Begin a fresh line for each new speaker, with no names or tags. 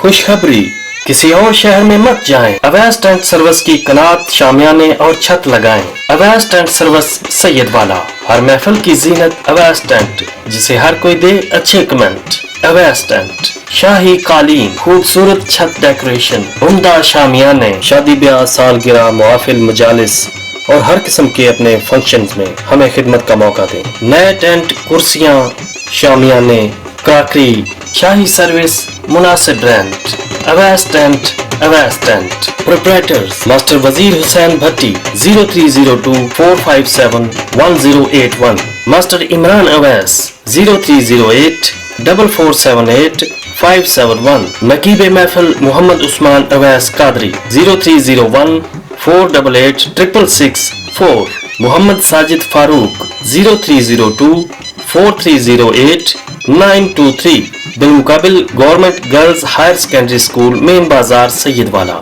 खुशखबरी, किसी और शहर में मत जाएं। अवैस टेंट सर्विस की कनात, शामियाने और छत लगाएं। अवैस टेंट सर्विस सैयद वाला, हर महफिल की जीनत अवैस टेंट, जिसे हर कोई दे अच्छे कमेंट। अवैस टेंट, शाही कालीन, खूबसूरत छत डेकोरेशन, उम्दा शामियाने, शादी ब्याह, सालगिरह, मुआफिल, मजालिस और हर किस्म के अपने फंक्शंस में हमें खिदमत का मौका दें। नए टेंट, कुर्सियां, शामियाने, क्रॉकरी, शाही सर्विस, मुनासिब rent. Awais tent, Awais tent. Proprietors master Wazir Hussain Bhatti, 0302-457-1081। Master Imran Awais, 0308-4478-571। नकीब महफिल मोहम्मद उस्मान अवैस कादरी, 0301-488-666-4। मोहम्मद साजिद फारूक, 0302-4308-923। बिलमुकाबिल government girls higher secondary school, main बाजार, सैयद वाला।